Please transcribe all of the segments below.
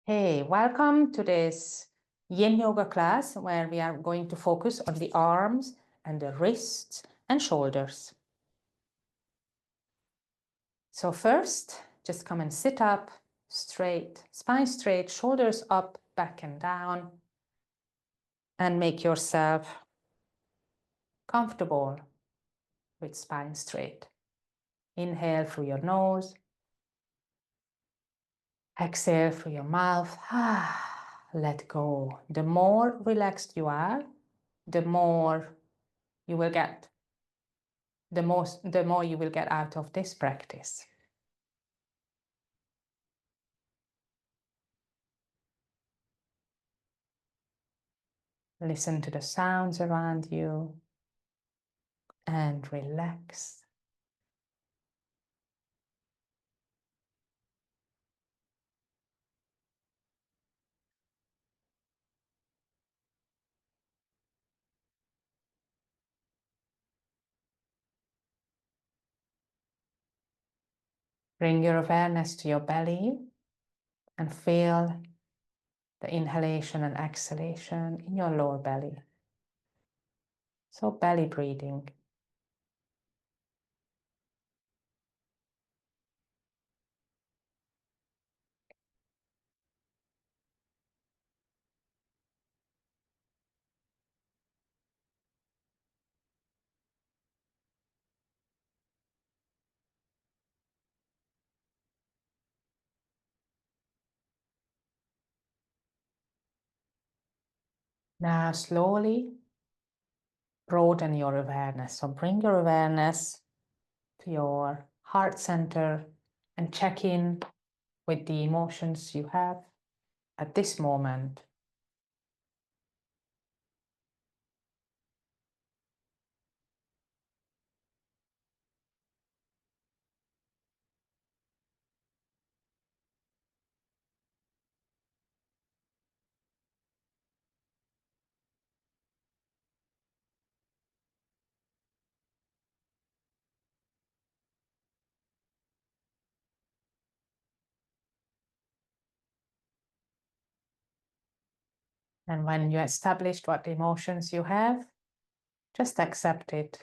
Hey, welcome to this Yin Yoga class where we are going to focus on the arms and the wrists and shoulders. So first, just come and sit up straight, spine straight, shoulders up, back and down, and make yourself comfortable with spine straight. Inhale through your nose, exhale through your mouth. Let go. The more relaxed you are, the more you will get. The more you will get out of this practice. Listen to the sounds around you and relax. Bring your awareness to your belly and feel the inhalation and exhalation in your lower belly. So belly breathing. Now slowly broaden your awareness. So bring your awareness to your heart center and check in with the emotions you have at this moment. And when you established what emotions you have, just accept it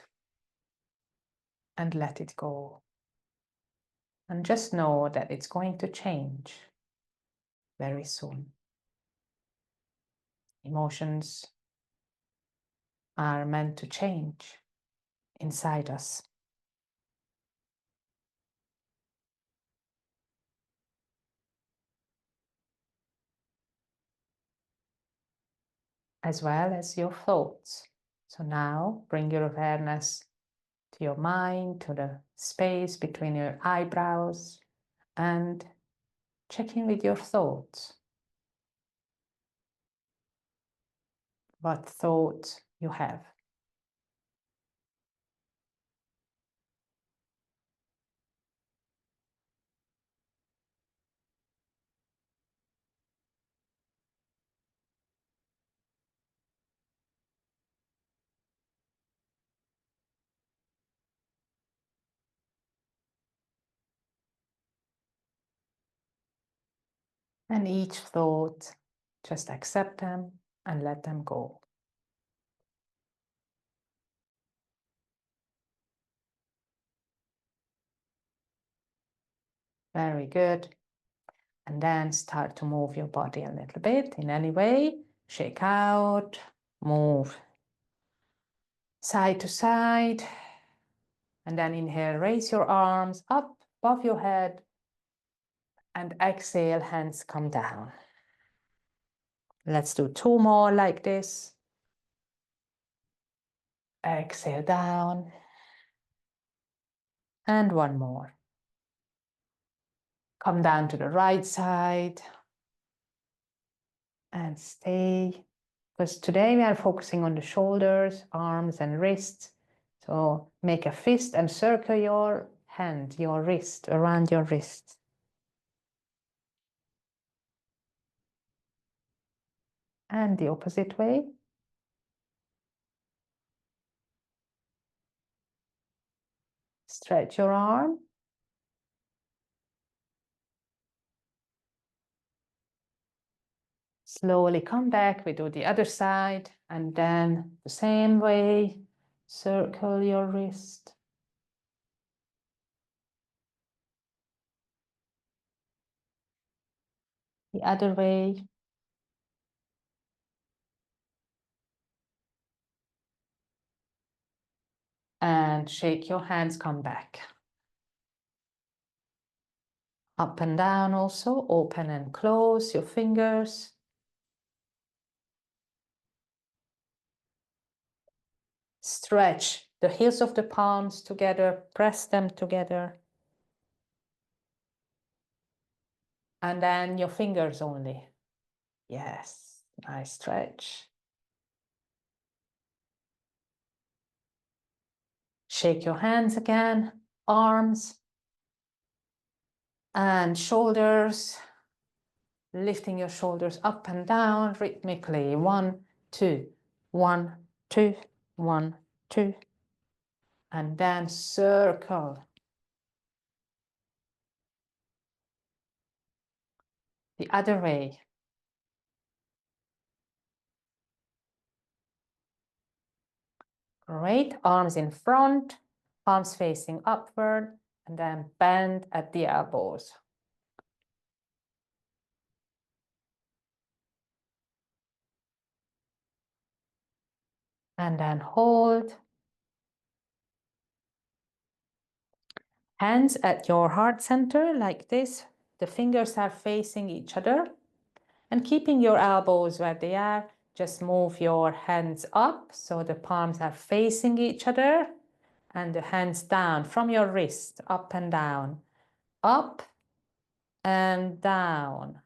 and let it go. And just know that it's going to change very soon. Emotions are meant to change inside us. As well as your thoughts. So now bring your awareness to your mind, to the space between your eyebrows, and check in with your thoughts. What thoughts you have. And each thought, just accept them and let them go. Very good. And then start to move your body a little bit in any way. Shake out, move side to side. And then inhale, raise your arms up above your head. And exhale, hands come down. Let's do 2 more like this. Exhale down. And 1 more. Come down to the right side. And stay. Because today we are focusing on the shoulders, arms, and wrists. So make a fist and circle your hand, your wrist, around your wrist. And the opposite way. Stretch your arm. Slowly come back. We do the other side, and then the same way, circle your wrist. The other way. And shake your hands, come back. Up and down also, open and close your fingers. Stretch the heels of the palms together, press them together. And then your fingers only. Yes, nice stretch. Shake your hands again, arms and shoulders. Lifting your shoulders up and down rhythmically. 1, 2, 1, 2, 1, 2. And then circle. The other way. Great, arms in front, palms facing upward, and then bend at the elbows. And then hold. Hands at your heart center like this. The fingers are facing each other. And keeping your elbows where they are, just move your hands up so the palms are facing each other. And the hands down from your wrist, up and down. Up and down.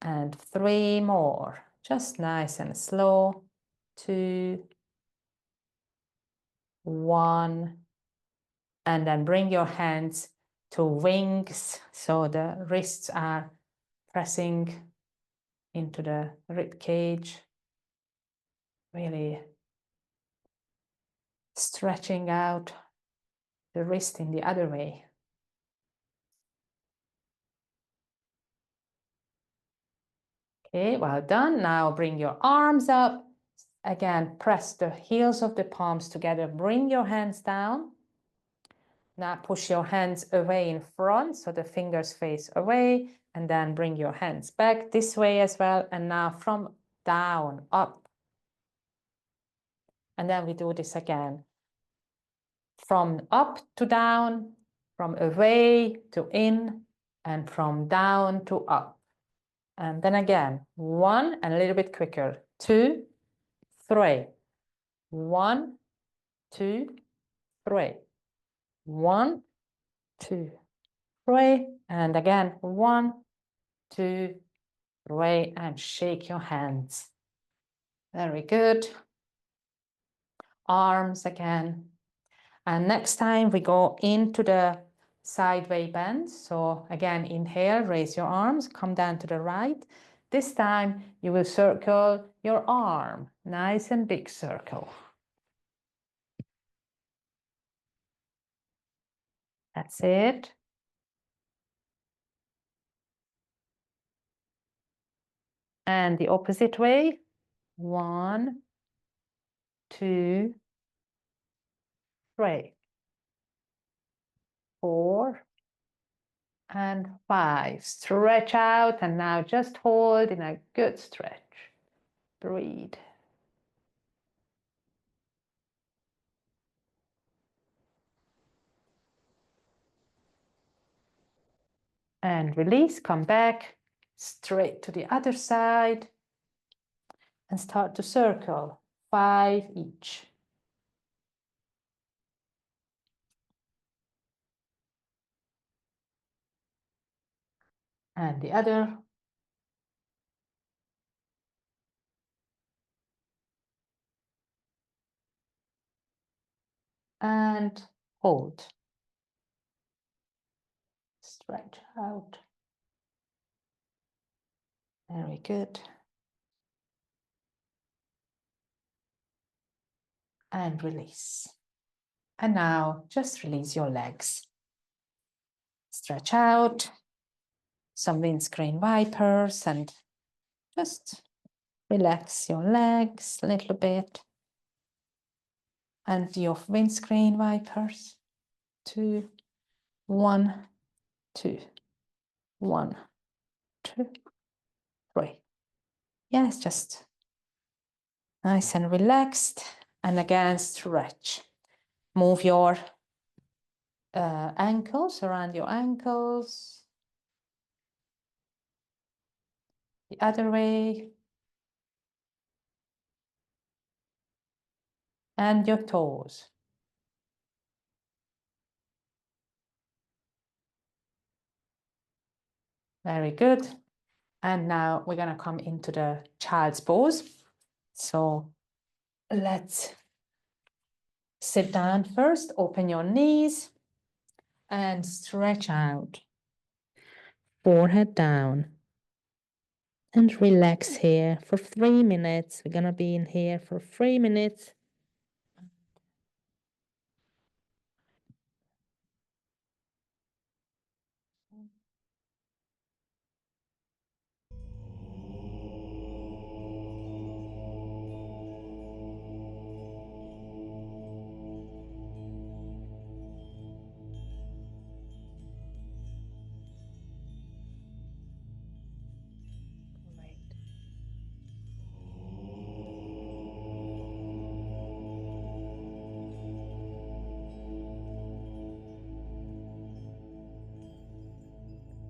And 3 more. Just nice and slow. 2, 1. And then bring your hands to wings. So the wrists are pressing into the rib cage. Really stretching out the wrist in the other way. Okay, well done. Now bring your arms up. Again, press the heels of the palms together. Bring your hands down. Now push your hands away in front, so the fingers face away, and then bring your hands back this way as well. And now from down, up. And then we do this again. From up to down, from away to in, and from down to up. And then again, 1 and a little bit quicker. 2, 3. 1, 2, 3. 1, 2, 3. And again, 1, 2, 3. And shake your hands. Very good. Arms again. And next time we go into the sideway bend. So again, inhale, raise your arms, come down to the right. This time you will circle your arm. Nice and big circle. That's it. And the opposite way. 1, 2, 3, 4, and 5. Stretch out and now just hold in a good stretch. Breathe. And release, come back straight to the other side and start to circle. 5 each. And the other. And hold. Stretch out. Very good. And release. And now just release your legs. Stretch out. Some windscreen wipers and Just relax your legs a little bit. And your windscreen wipers. 2, 1, 2, 1, 2, 3. Yes, just nice and relaxed. And again, stretch. Move your ankles, around your ankles. The other way. And your toes. Very good. And now we're going to come into the child's pose. So let's sit down first, open your knees and stretch out. Forehead down. And relax here for 3 minutes. We're going to be in here for 3 minutes.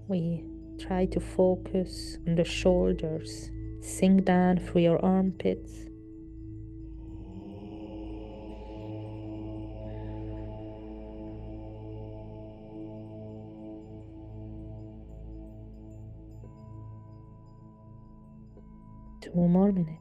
We try to focus on the shoulders. Sink down through your armpits. Two more minutes.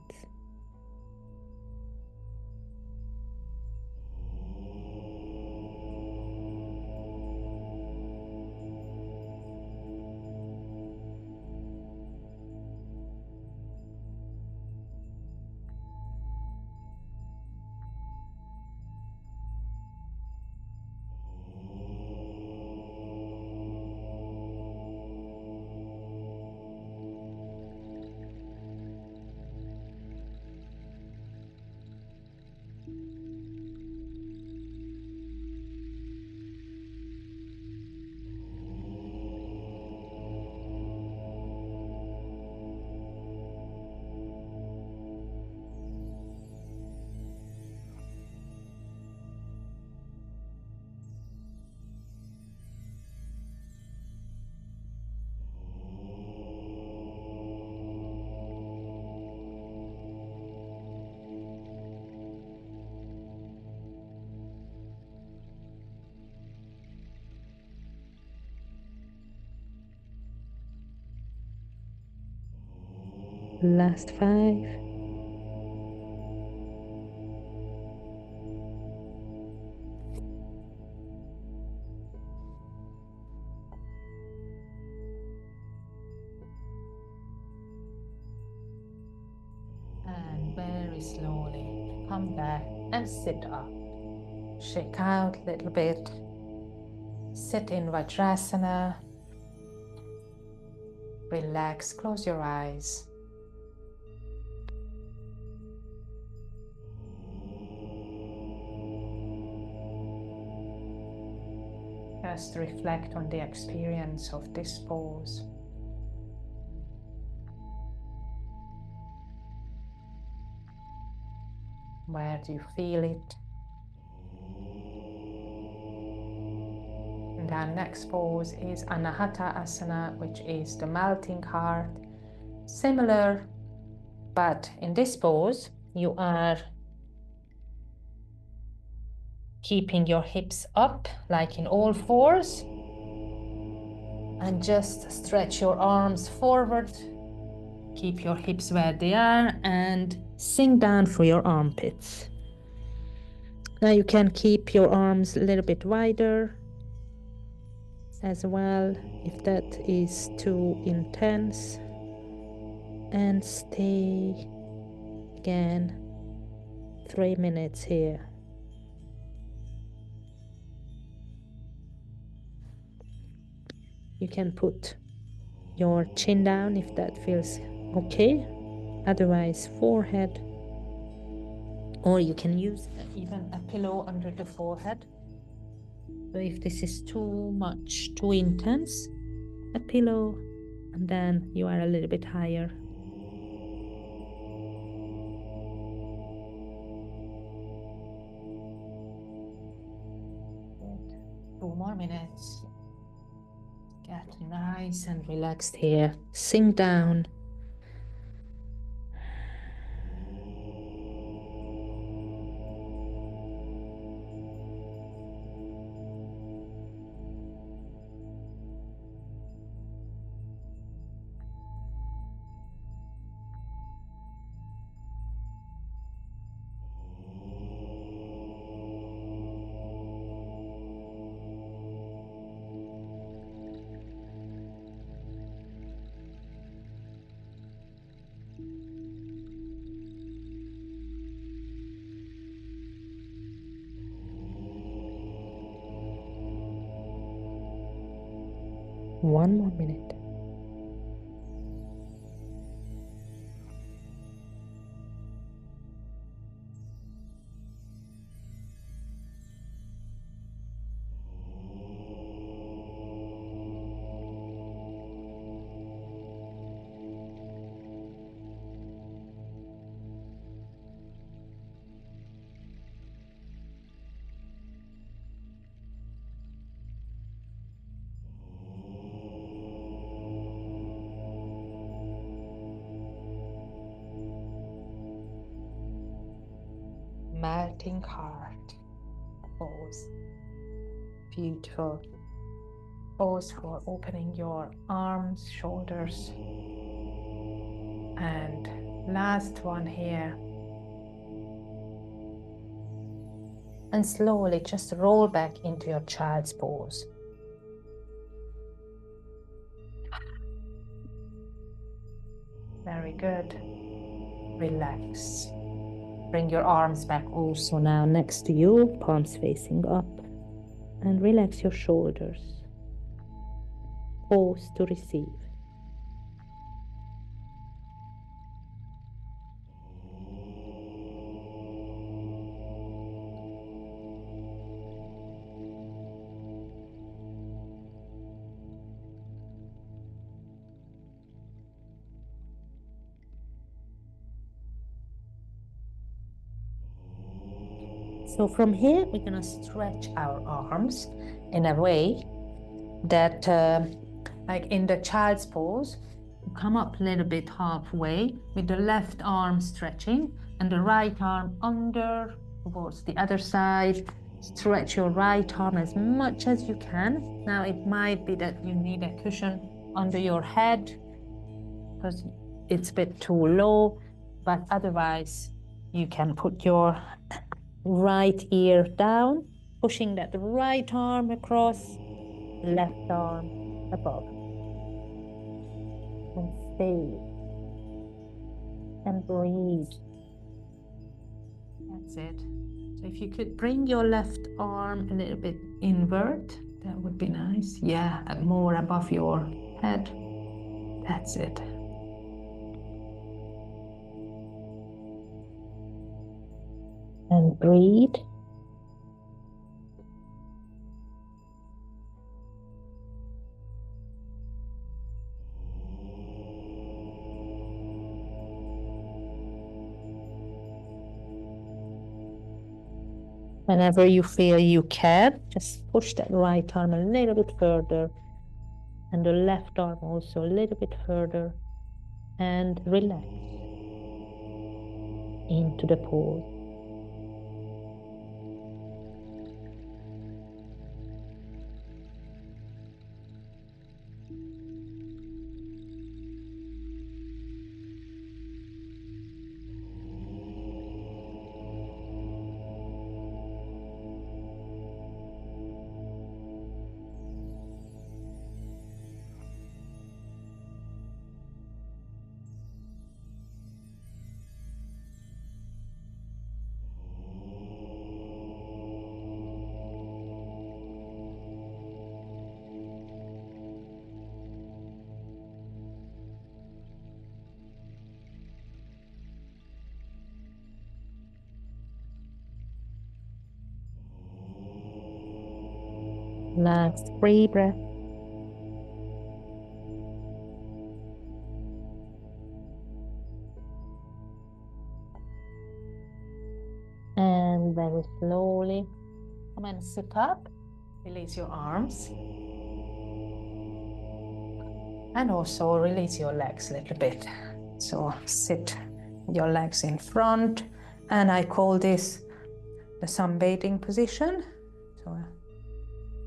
Last 5. And very slowly come back and sit up. Shake out a little bit. Sit in Vajrasana. Relax, close your eyes. Just reflect on the experience of this pose. Where do you feel it? And our next pose is Anahata Asana, which is the melting heart. Similar, but in this pose, you are keeping your hips up, like in all fours. And just stretch your arms forward. Keep your hips where they are and sink down through your armpits. Now you can keep your arms a little bit wider as well, if that is too intense. And stay again 3 minutes here. You can put your chin down if that feels Okay, otherwise forehead, or you can use even a pillow under the forehead. So if this is too much, too intense, a pillow, and then you are a little bit higher. Good. 2 more minutes. Get nice and relaxed here. Sink down. One more minute. Melting heart pose. Beautiful pose for opening your arms, shoulders. And last one here. And slowly just roll back into your child's pose. Very good. Relax. Bring your arms back also now next to you, palms facing up. And relax your shoulders. Pose to receive. So from here, we're going to stretch our arms in a way that, like in the child's pose, you come up a little bit halfway with the left arm stretching and the right arm under towards the other side. Stretch your right arm as much as you can. Now it might be that you need a cushion under your head because it's a bit too low, but otherwise you can put your right ear down, pushing that right arm across, left arm above. And stay and breathe. That's it. So if you could bring your left arm a little bit invert, that would be nice. Yeah, more above your head. That's it. And breathe. Whenever you feel you can, just push that right arm a little bit further and the left arm also a little bit further and relax into the pose. Last 3 breaths. And very slowly come and sit up. Release your arms. And also release your legs a little bit. So sit your legs in front. And I call this the sunbathing position. So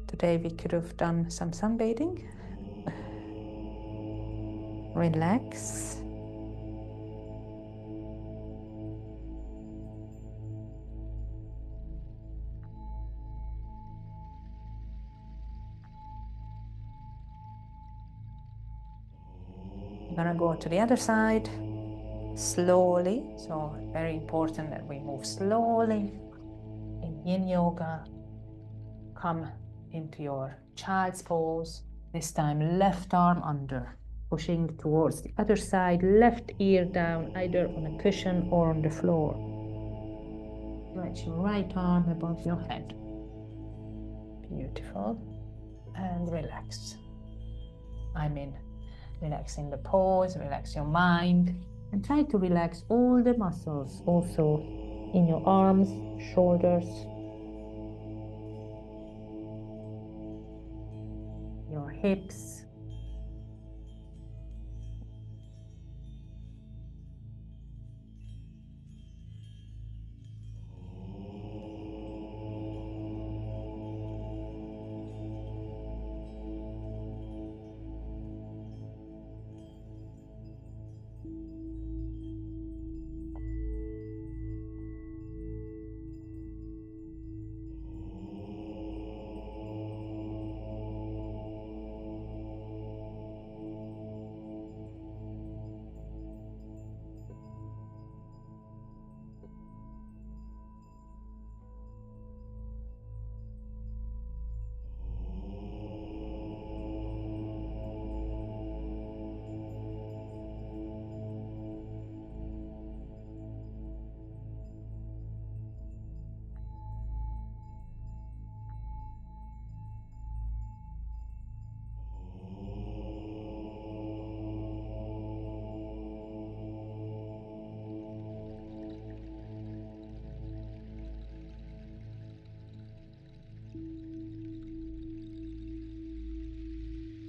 today we could have done some sunbathing. Relax. I'm gonna go to the other side slowly. So very important that we move slowly. In Yin Yoga, come into your child's pose. This time left arm under, pushing towards the other side, left ear down, either on a cushion or on the floor. Stretch your right arm above your head. Beautiful. And relax. Relaxing the pose, relax your mind, and try to relax all the muscles also in your arms, shoulders, your hips.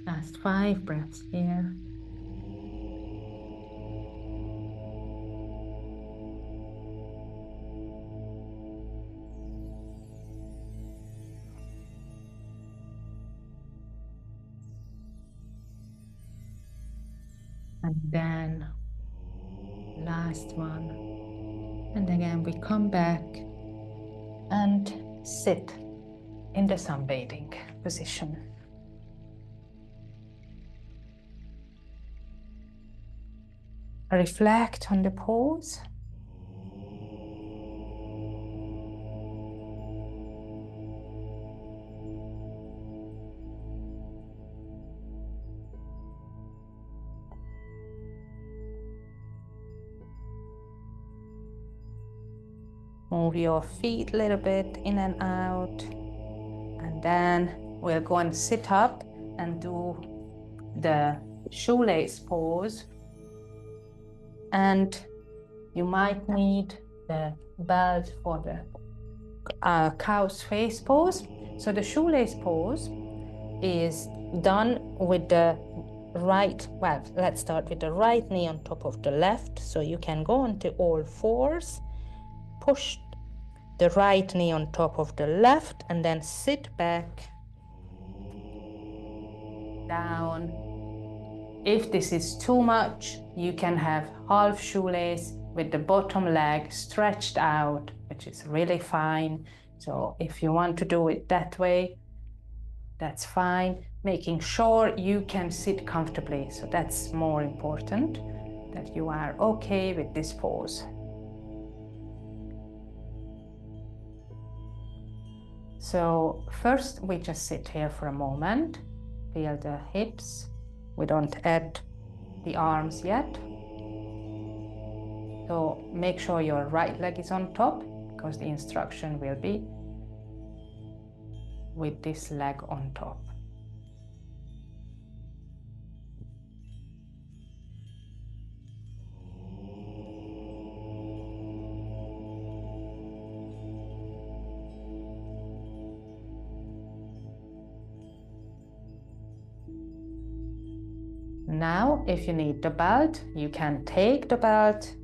Last 5 breaths here. And then last one. And again, we come back and sit in the sunbathing position. Reflect on the pose. Move your feet a little bit in and out. And then we'll go and sit up and do the shoelace pose. And you might need the belt for the cow's face pose. So the shoelace pose is done with the let's start with the right knee on top of the left. So you can go onto all fours, push the right knee on top of the left, and then sit back, down. If this is too much, you can have half shoelace with the bottom leg stretched out, which is really fine. So if you want to do it that way, that's fine. Making sure you can sit comfortably. So that's more important, that you are okay with this pose. So first we just sit here for a moment. Feel the hips. We don't add the arms yet. So make sure your right leg is on top, because the instruction will be with this leg on top. Now, if you need the belt, you can take the belt,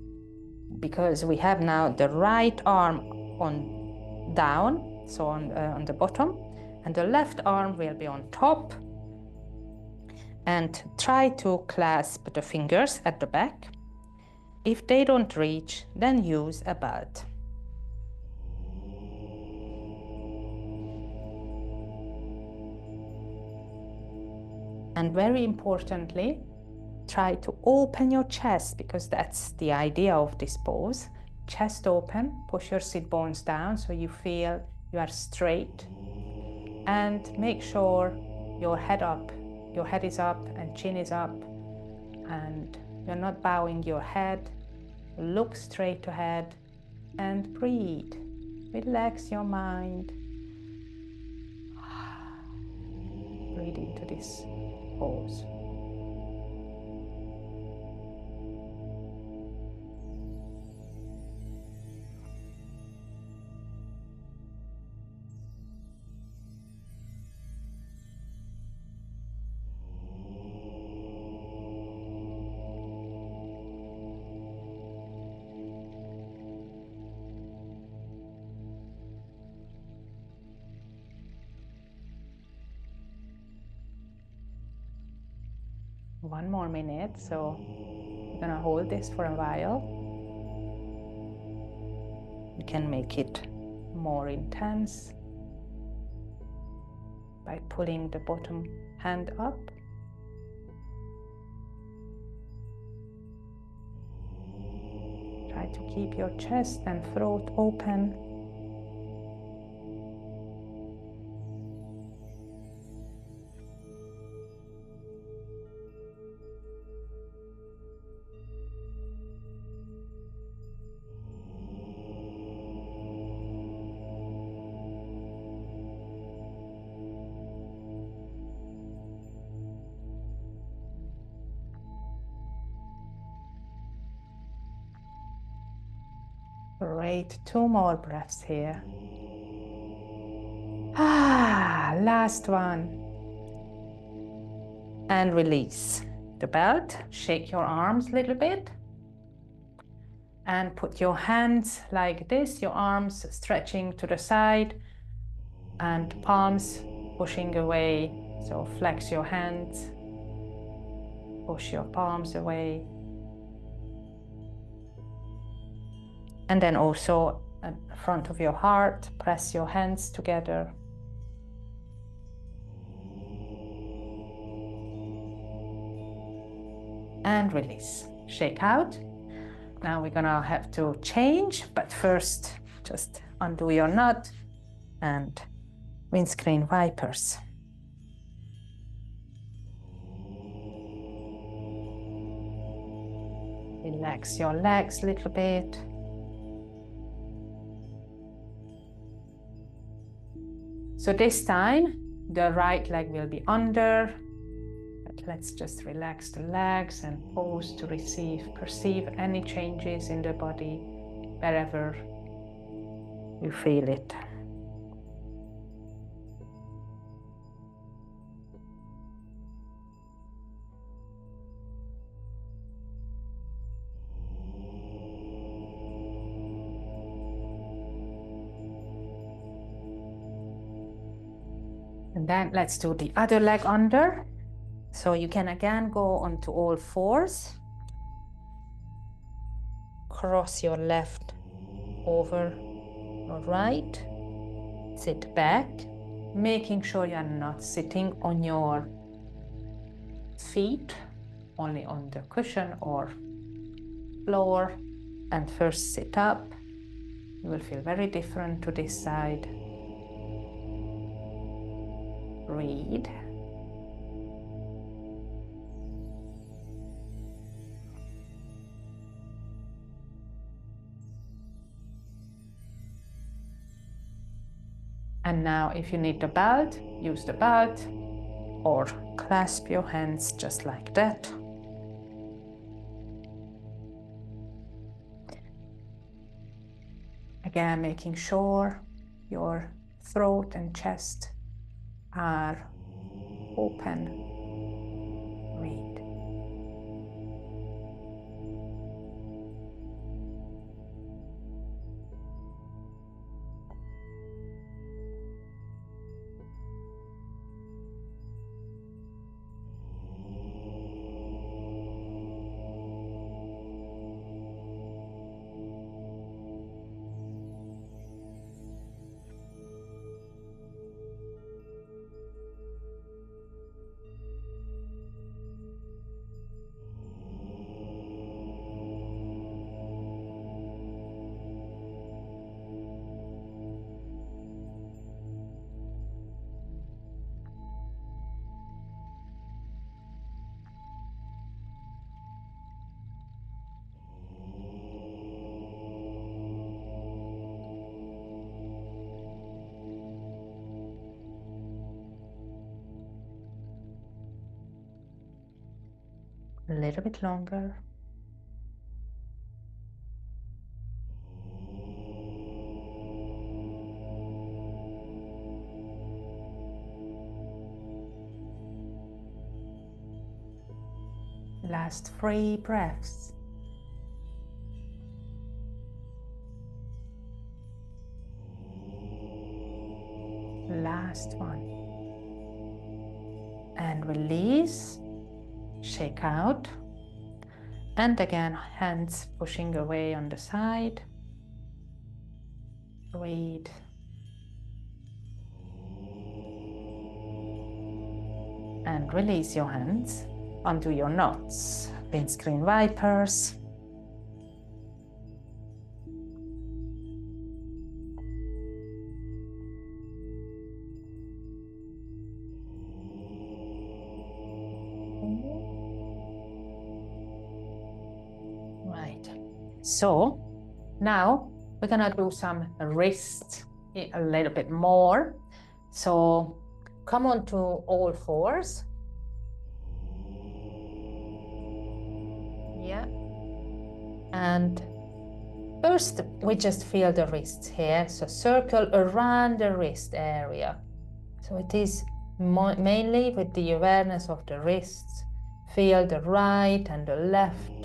because we have now the right arm on down, so on the bottom, and the left arm will be on top. And try to clasp the fingers at the back. If they don't reach, then use a belt. And very importantly, try to open your chest, because that's the idea of this pose. Chest open, push your sit bones down so you feel you are straight, and make sure your head is up and chin is up, and you're not bowing your head. Look straight ahead and breathe. Relax your mind. Breathe into this pose. One more minute, so we're gonna hold this for a while. You can make it more intense by pulling the bottom hand up. Try to keep your chest and throat open. Great, 2 more breaths here. Last one. And release the belt. Shake your arms a little bit. And put your hands like this, your arms stretching to the side and palms pushing away. So flex your hands, push your palms away. And then also at the front of your heart, press your hands together. And release. Shake out. Now we're gonna have to change, but first just undo your knot and windscreen wipers. Relax your legs a little bit. So this time, the right leg will be under, but let's just relax the legs and pause to perceive any changes in the body wherever you feel it. And then let's do the other leg under. So you can again go onto all fours. Cross your left over your right. Sit back, making sure you are not sitting on your feet, only on the cushion or floor. And first sit up. You will feel very different to this side. Breathe. And now if you need the belt, use the belt or clasp your hands just like that. Again, making sure your throat and chest are open. Breathe. A little bit longer. Last 3 breaths. Last one. And release. Shake out. And again, hands pushing away on the side. Breathe. And release your hands onto your knots. Windscreen wipers. Right. So now we're gonna do some wrists a little bit more. So come on to all fours. Yeah. And first we just feel the wrists here. So circle around the wrist area. So it is mainly with the awareness of the wrists. Feel the right and the left.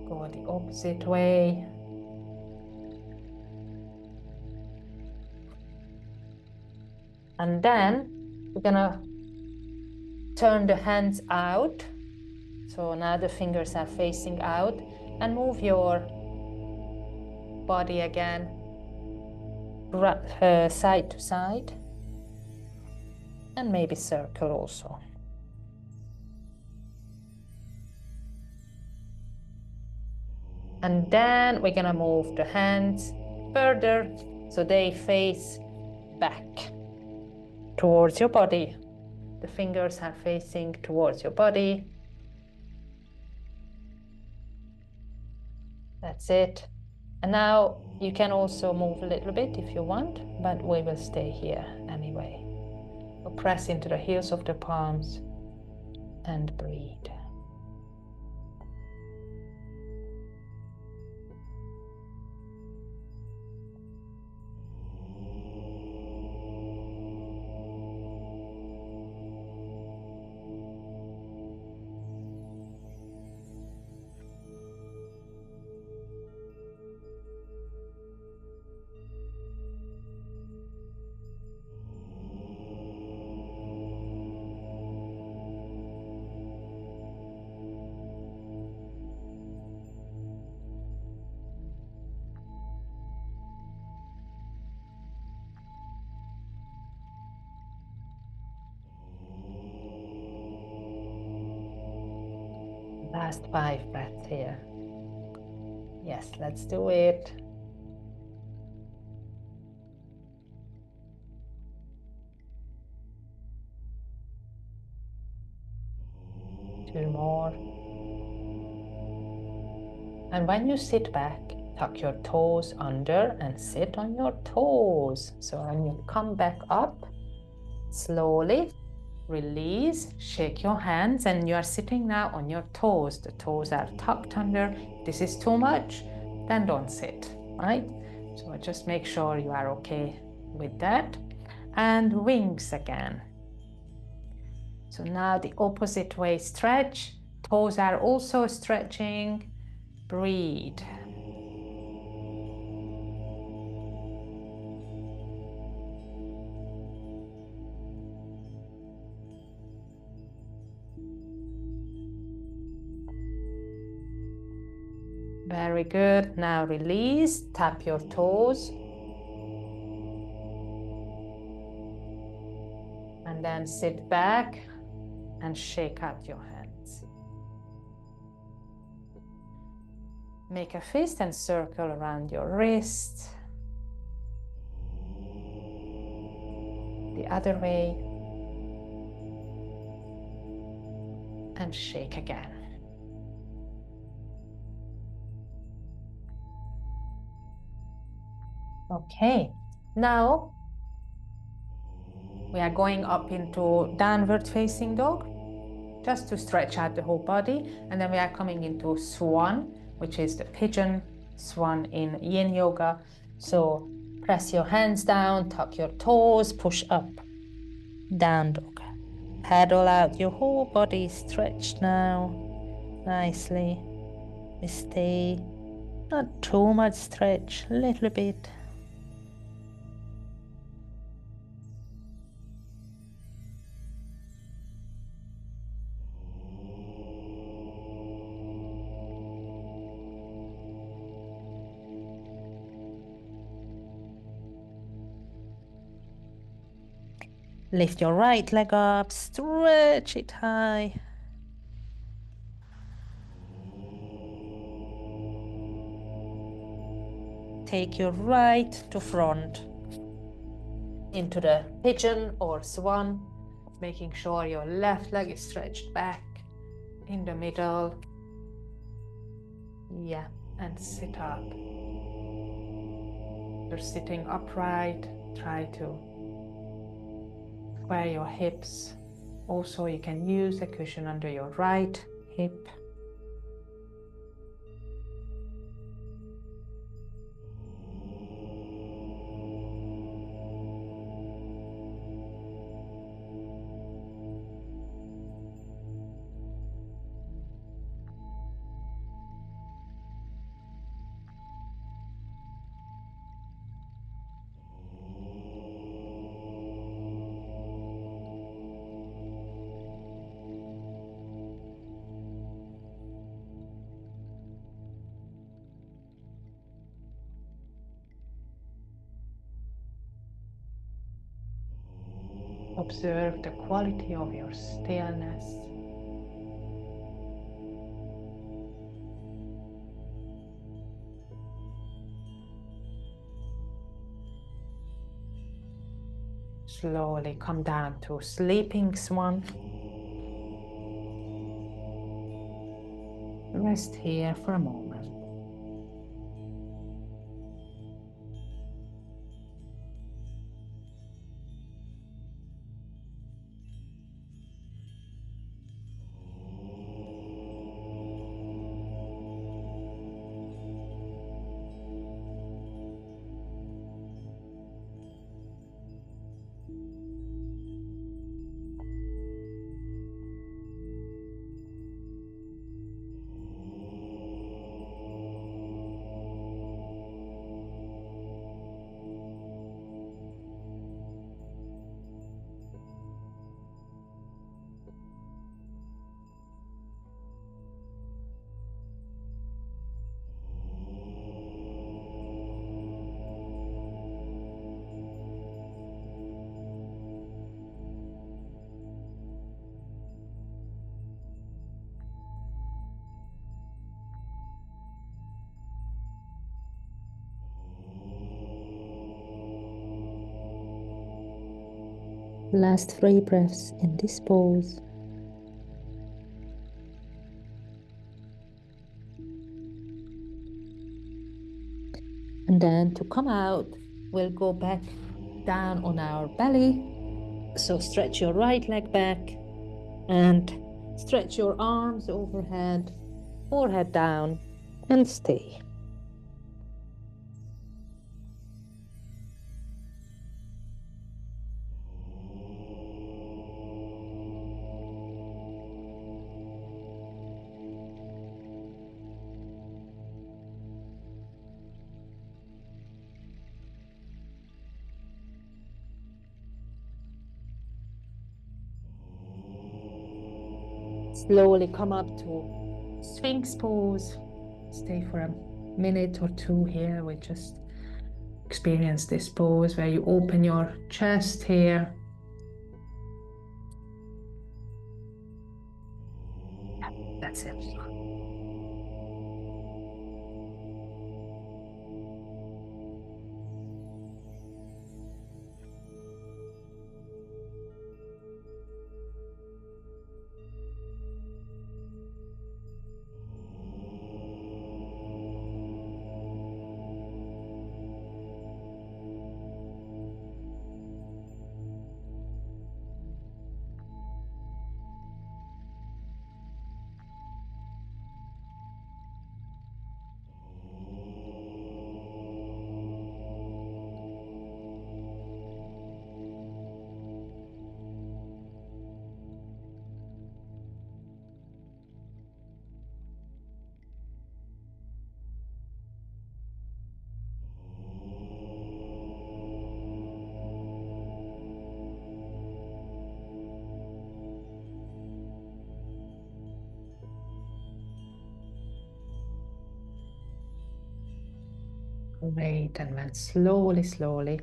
Go the opposite way. And then we're gonna turn the hands out. So now the fingers are facing out, and move your body again side to side, and maybe circle also. And then we're gonna move the hands further so they face back towards your body. The fingers are facing towards your body. That's it. And now you can also move a little bit if you want, but we will stay here anyway. So press into the heels of the palms and breathe. Last 5 breaths here. Yes, let's do it. Two more. And when you sit back, tuck your toes under and sit on your toes. So when you come back up, slowly release, shake your hands, and you are sitting now on your toes. The toes are tucked under. If this is too much, then don't sit, right? So just make sure you are okay with that. And wings again. So now the opposite way stretch. Toes are also stretching. Breathe. Very good. Now release, tap your toes. And then sit back and shake out your hands. Make a fist and circle around your wrist. The other way. And shake again. Okay, now we are going up into downward facing dog, just to stretch out the whole body. And then we are coming into swan, which is the pigeon swan in Yin Yoga. So press your hands down, tuck your toes, push up, down dog. Paddle out, your whole body stretched now, nicely. We stay, not too much stretch, a little bit. Lift your right leg up, stretch it high. Take your right to front into the pigeon or swan, making sure your left leg is stretched back in the middle. Yeah, and sit up. You're sitting upright, try to square your hips. Also, you can use a cushion under your right hip. Observe the quality of your stillness. Slowly come down to sleeping swan. Rest here for a moment. Last 3 breaths in this pose. And then to come out, we'll go back down on our belly. So stretch your right leg back and stretch your arms overhead, forehead down, and stay. Slowly come up to Sphinx pose. Stay for a minute or two here. We just experience this pose where you open your chest here. That's it. Great, and then slowly, slowly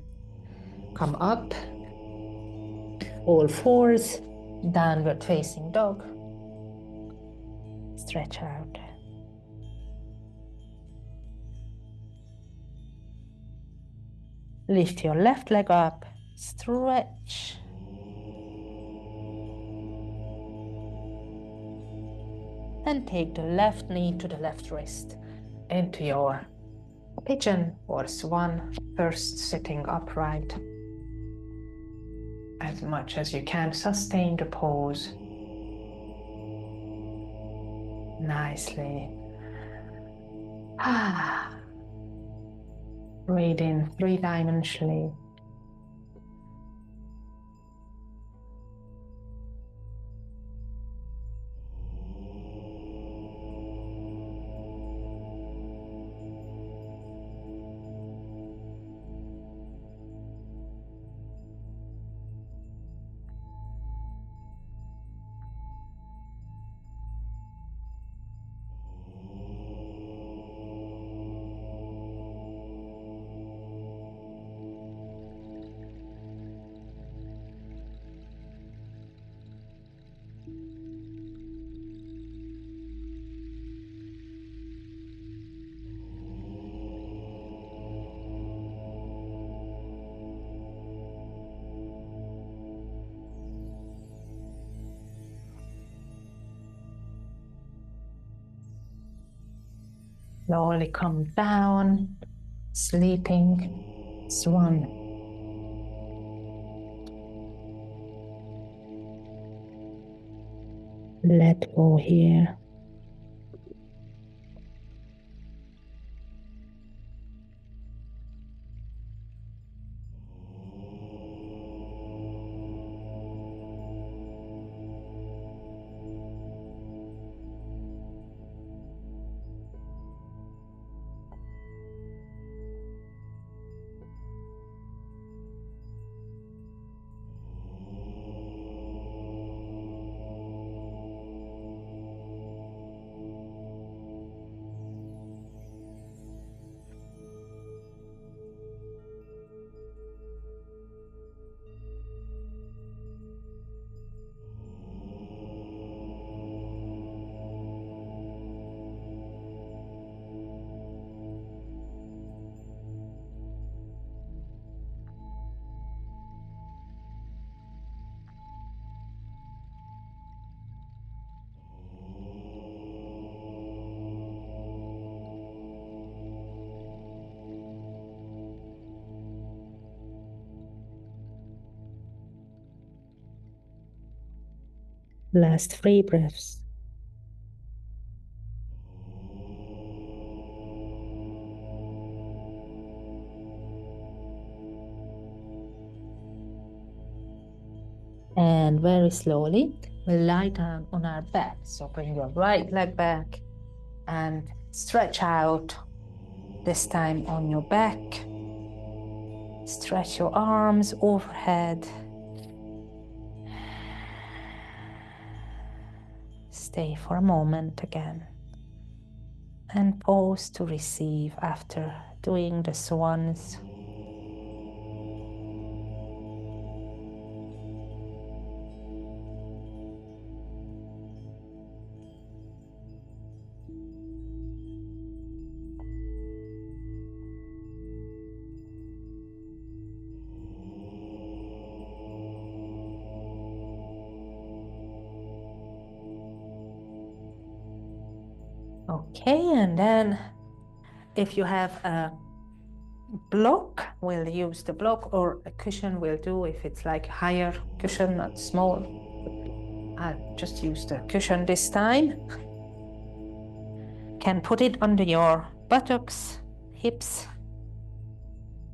come up, all fours, downward facing dog. Stretch out. Lift your left leg up, stretch. And take the left knee to the left wrist into your pigeon or swan, first sitting upright. As much as you can, sustain the pose nicely. Breathe in three-dimensionally. Slowly come down, sleeping swan. Let go here. Last 3 breaths. And very slowly, we'll lie down on our back. So bring your right leg back and stretch out, this time on your back. Stretch your arms overhead. Stay for a moment again. And pause to receive after doing the swans. Okay, and then if you have a block, we'll use the block, or a cushion will do if it's like a higher cushion, not small. I'll just use the cushion this time. Can put it under your buttocks, hips,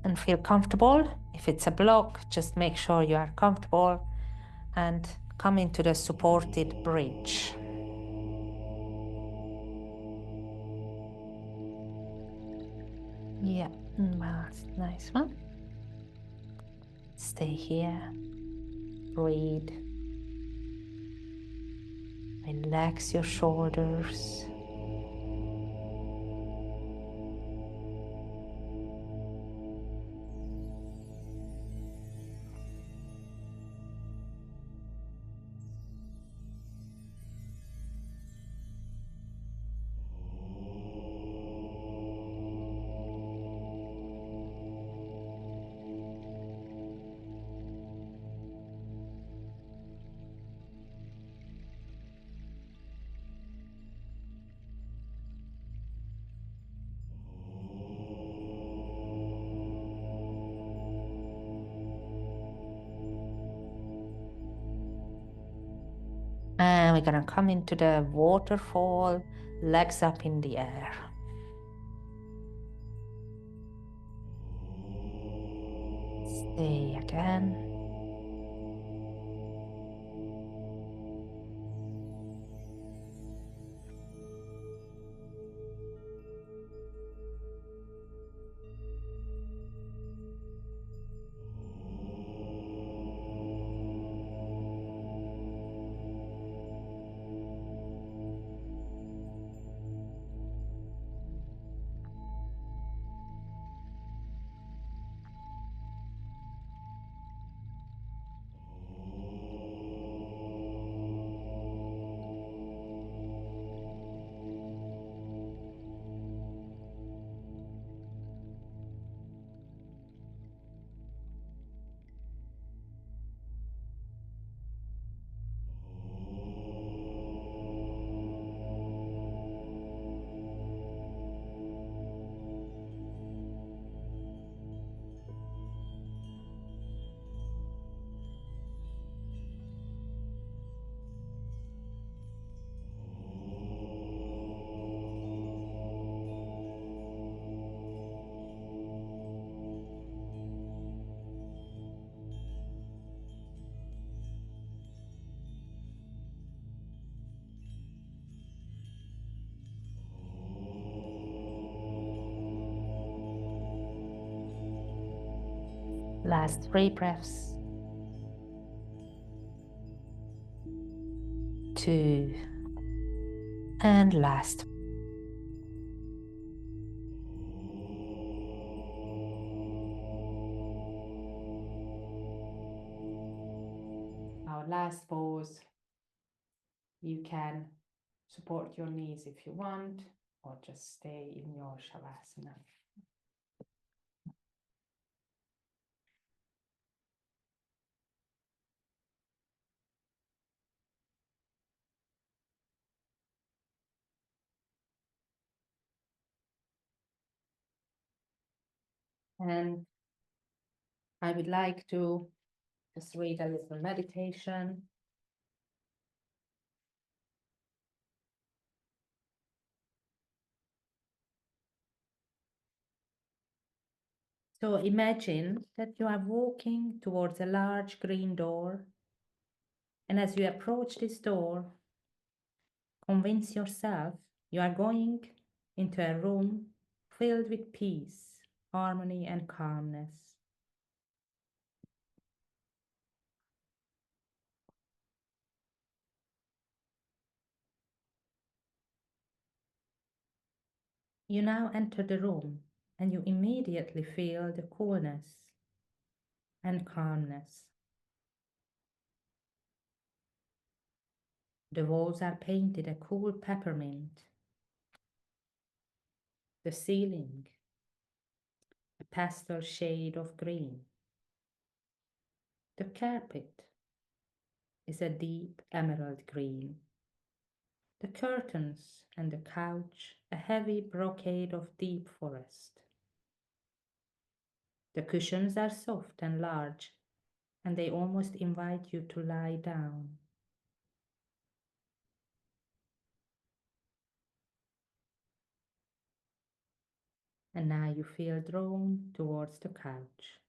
and feel comfortable. If it's a block, just make sure you are comfortable and come into the supported bridge. Yeah, well, nice one. Stay here. Breathe. Relax your shoulders. And we're gonna come into the waterfall, legs up in the air. Stay again. Last 3 breaths. 2. And last. Our last pose. You can support your knees if you want, or just stay in your shavasana. And I would like to just read a little meditation. So imagine that you are walking towards a large green door, and as you approach this door, convince yourself you are going into a room filled with peace, harmony, and calmness. You now enter the room and you immediately feel the coolness and calmness. The walls are painted a cool peppermint, the ceiling a pastel shade of green. The carpet is a deep emerald green. The curtains and the couch a heavy brocade of deep forest. The cushions are soft and large, and they almost invite you to lie down. And now you feel drawn towards the couch.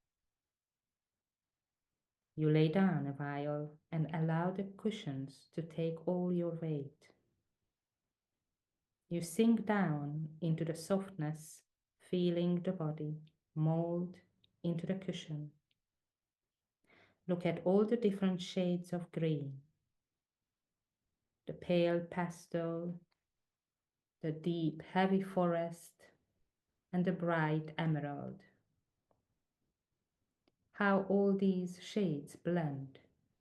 You lay down a while and allow the cushions to take all your weight. You sink down into the softness, feeling the body mold into the cushion. Look at all the different shades of green, the pale pastel, the deep heavy forest, and the bright emerald. How all these shades blend,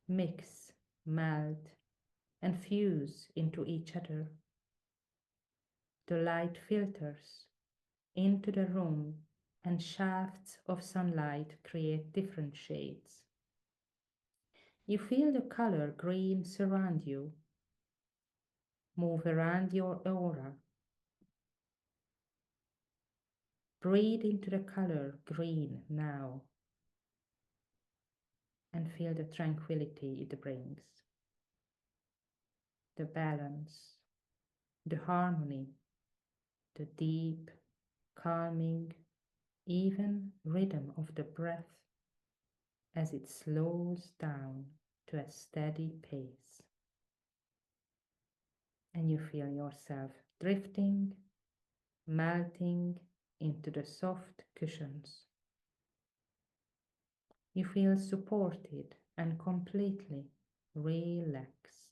mix, melt, and fuse into each other. The light filters into the room and shafts of sunlight create different shades. You feel the color green surround you, move around your aura. Breathe into the color green now and feel the tranquility it brings, the balance, the harmony, the deep, calming, even rhythm of the breath as it slows down to a steady pace. And you feel yourself drifting, melting into the soft cushions. You feel supported and completely relaxed.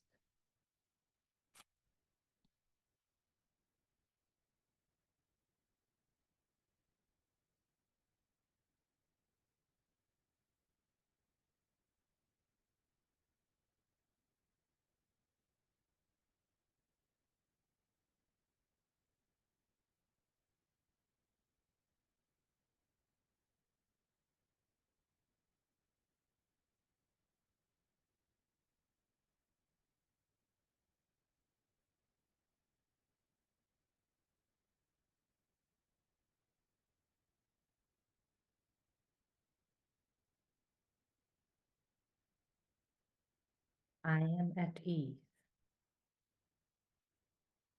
I am at ease.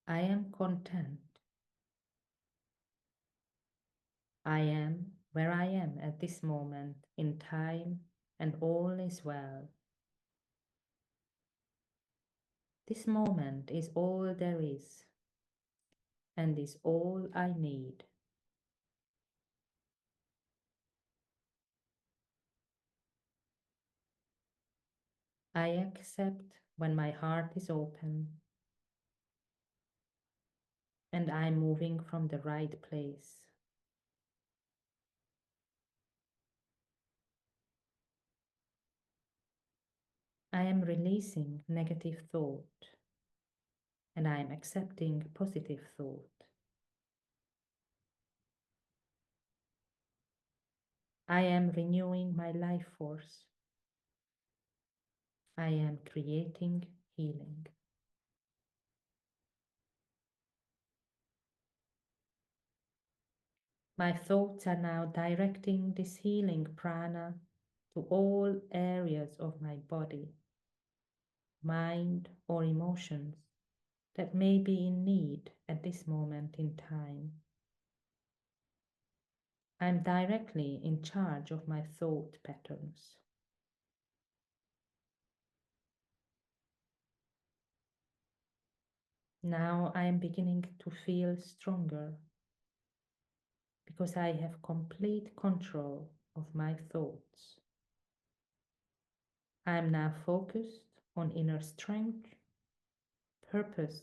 I am content. I am where I am at this moment in time, and all is well. This moment is all there is, and is all I need. I accept when my heart is open, and I'm moving from the right place. I am releasing negative thought, and I am accepting positive thought. I am renewing my life force. I am creating healing. My thoughts are now directing this healing prana to all areas of my body, mind, or emotions that may be in need at this moment in time. I'm directly in charge of my thought patterns. Now I am beginning to feel stronger because I have complete control of my thoughts. I am now focused on inner strength, purpose,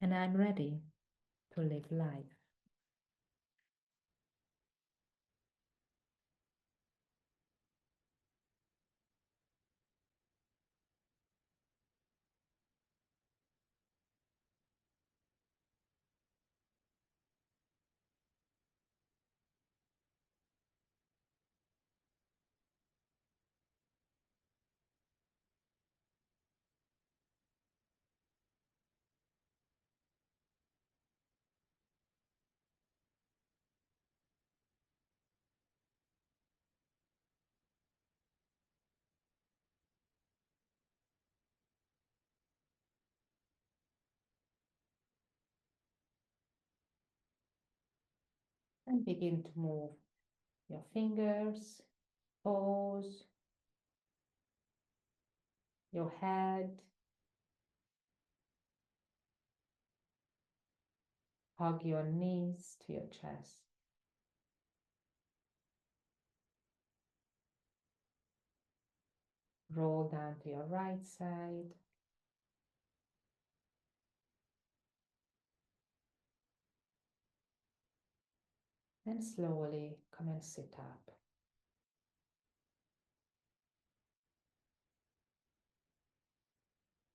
and I'm ready to live life. And begin to move your fingers, toes, your head. Hug your knees to your chest. Roll down to your right side. And slowly come and sit up.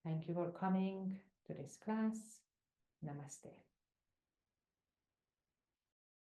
Thank you for coming to this class. Namaste.